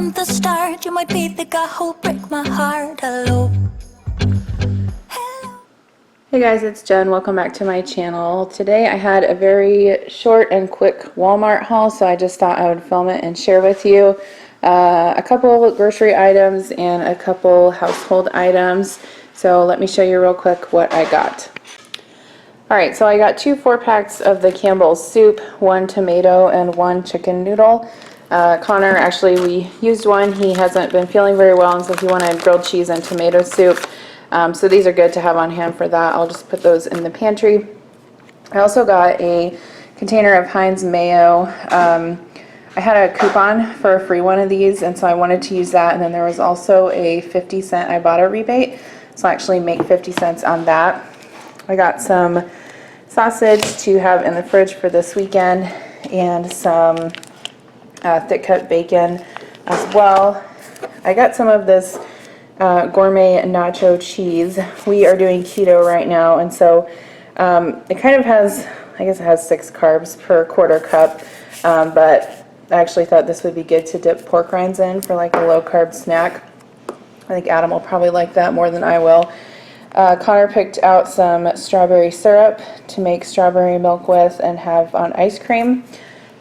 from the start. You might be the guy who'll break my heart. Hello. Hey guys, it's Jen. Welcome back to my channel. Today I had a very short and quick Walmart haul, so I just thought I would film it and share with you a couple grocery items and a couple household items. So let me show you real quick what I got. Alright, so I got 2 4-packs of the Campbell's soup, 1 tomato and 1 chicken noodle. Connor, actually, we used one. He hasn't been feeling very well, and so he wanted grilled cheese and tomato soup. So these are good to have on hand for that. I'll just put those in the pantry. I also got a container of Heinz mayo. I had a coupon for a free one of these, and so I wanted to use that. And then there was also a 50-cent Ibotta rebate, so I actually make 50 cents on that. I got some sausage to have in the fridge for this weekend, and some thick cut bacon as well. I got some of this gourmet nacho cheese. We are doing keto right now, and so it kind of has, I guess it has 6 carbs per quarter cup, but I actually thought this would be good to dip pork rinds in for like a low carb snack. I think Adam will probably like that more than I will. Connor picked out some strawberry syrup to make strawberry milk with and have on ice cream.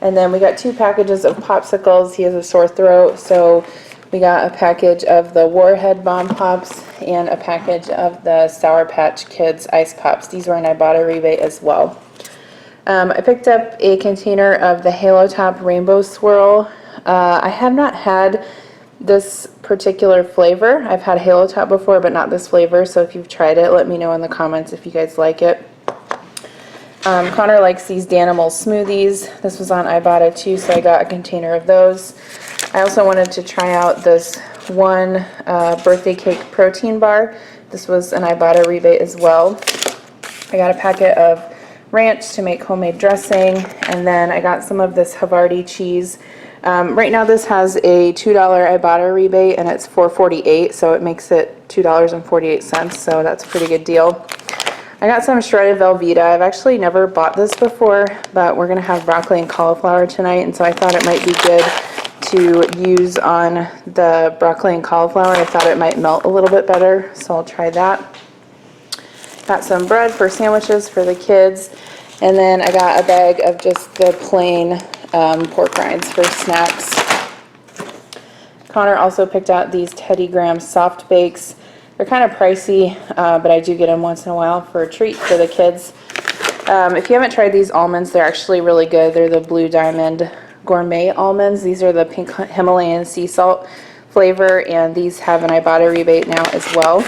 And then we got 2 packages of popsicles. He has a sore throat, so we got a package of the Warhead Bomb Pops and a package of the Sour Patch Kids Ice Pops. These were an Ibotta rebate as well. I picked up a container of the Halo Top Rainbow Swirl. I have not had this particular flavor. I've had Halo Top before, but not this flavor, so if you've tried it, let me know in the comments if you guys like it. Connor likes these Danimal smoothies. This was on Ibotta too, so I got a container of those. I also wanted to try out this one birthday cake protein bar. This was an Ibotta rebate as well. I got a packet of ranch to make homemade dressing, and then I got some of this Havarti cheese. Right now this has a $2 Ibotta rebate, and it's $4.48, so it makes it $2.48, so that's a pretty good deal. I got some shredded Velveeta. I've actually never bought this before, but we're going to have broccoli and cauliflower tonight, and so I thought it might be good to use on the broccoli and cauliflower. I thought it might melt a little bit better, so I'll try that. Got some bread for sandwiches for the kids, and then I got a bag of just the plain pork rinds for snacks. Connor also picked out these Teddy Graham soft bakes. They're kind of pricey, but I do get them once in a while for a treat for the kids. If you haven't tried these almonds, they're actually really good. They're the Blue Diamond Gourmet almonds. These are the pink Himalayan sea salt flavor, and these have an Ibotta rebate now as well.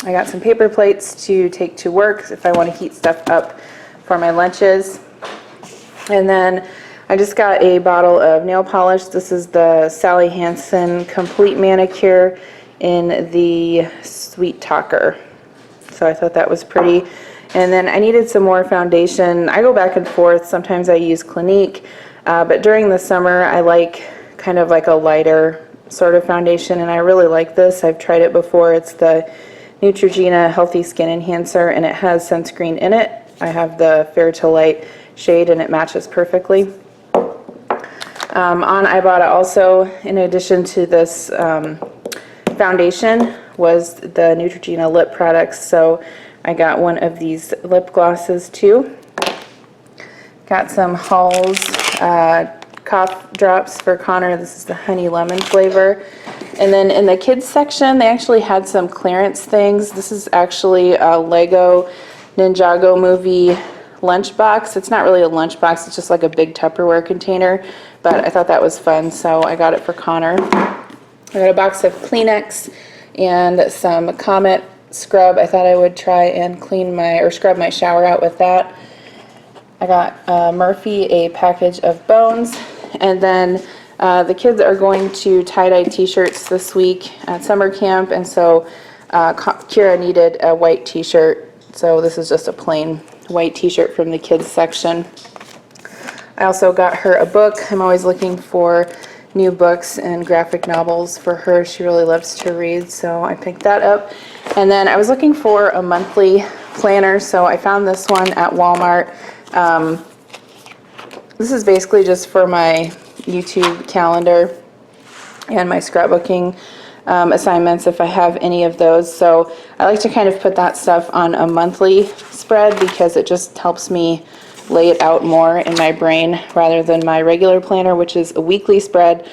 I got some paper plates to take to work if I want to heat stuff up for my lunches. And then I just got a bottle of nail polish. This is the Sally Hansen Complete Manicure in the Sweet Talker. So I thought that was pretty. And then I needed some more foundation. I go back and forth. Sometimes I use Clinique, but during the summer I like kind of like a lighter sort of foundation, and I really like this. I've tried it before. It's the Neutrogena Healthy Skin Enhancer, and it has sunscreen in it. I have the Fair to Light shade, and it matches perfectly. On Ibotta also, in addition to this foundation, was the Neutrogena lip products, so I got one of these lip glosses too. Got some Halls cough drops for Connor. This is the honey lemon flavor. And then in the kids section, they actually had some clearance things. This is actually a Lego Ninjago movie lunchbox. It's not really a lunchbox, it's just like a big Tupperware container, but I thought that was fun, so I got it for Connor. I got a box of Kleenex and some Comet scrub. I thought I would try and scrub my shower out with that. I got Murphy a package of Bones, and then the kids are going to tie-dye t-shirts this week at summer camp, and so Kira needed a white t-shirt, so this is just a plain white t-shirt from the kids section. I also got her a book. I'm always looking for new books and graphic novels for her. She really loves to read, so I picked that up. And then I was looking for a monthly planner, so I found this one at Walmart. This is basically just for my YouTube calendar. and my scrapbooking assignments if I have any of those. So I like to kind of put that stuff on a monthly spread because it just helps me lay it out more in my brain rather than my regular planner, which is a weekly spread.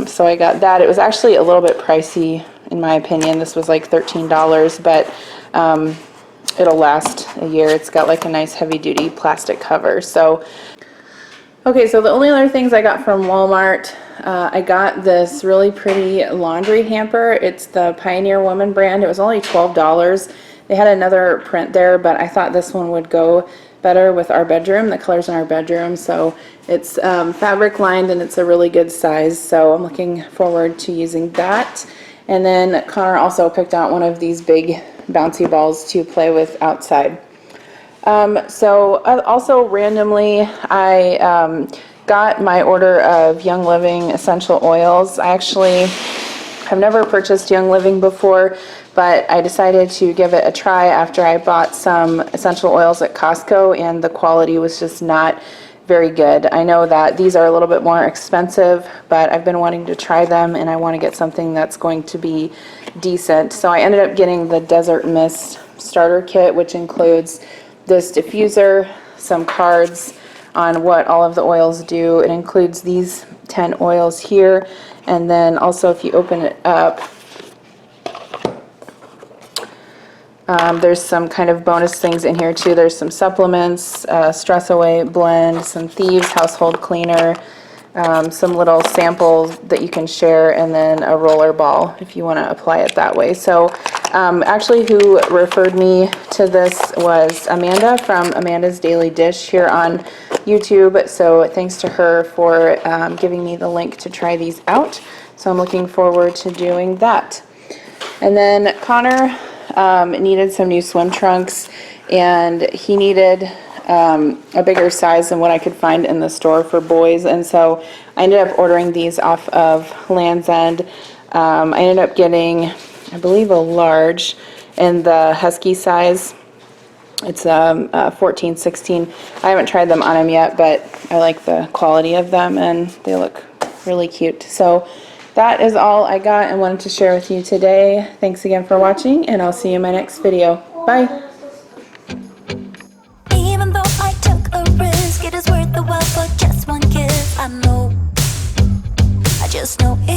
So I got that. It was actually a little bit pricey in my opinion. This was like $13, but it'll last a year. It's got like a nice heavy duty plastic cover. So okay, so the only other things I got from Walmart, I got this really pretty laundry hamper. It's the Pioneer Woman brand. It was only $12. They had another print there, but I thought this one would go better with our bedroom, the colors in our bedroom. So it's fabric lined and it's a really good size. So I'm looking forward to using that. And then Connor also picked out one of these big bouncy balls to play with outside. So also randomly, I got my order of Young Living essential oils. I actually have never purchased Young Living before, but I decided to give it a try after I bought some essential oils at Costco, and the quality was just not very good. I know that these are a little bit more expensive, but I've been wanting to try them and I want to get something that's going to be decent. So I ended up getting the Desert Mist starter kit, which includes this diffuser, some cards on what all of the oils do. It includes these 10 oils here, and then also if you open it up, there's some kind of bonus things in here too. There's some supplements, stress away blend, some Thieves household cleaner, some little samples that you can share, and then a roller ball if you want to apply it that way. So actually who referred me to this was Amanda from Amanda's Daily Dish here on YouTube. So thanks to her for giving me the link to try these out. So I'm looking forward to doing that. And then Connor needed some new swim trunks, and he needed a bigger size than what I could find in the store for boys, and so I ended up ordering these off of Land's End. I ended up getting, I believe, a large in the husky size. It's 14, 16. I haven't tried them on him yet, but I like the quality of them and they look really cute. So that is all I got and wanted to share with you today. Thanks again for watching, and I'll see you in my next video. Bye! Even though I took a risk, it is worth the while for just one kiss. I know, I just know it.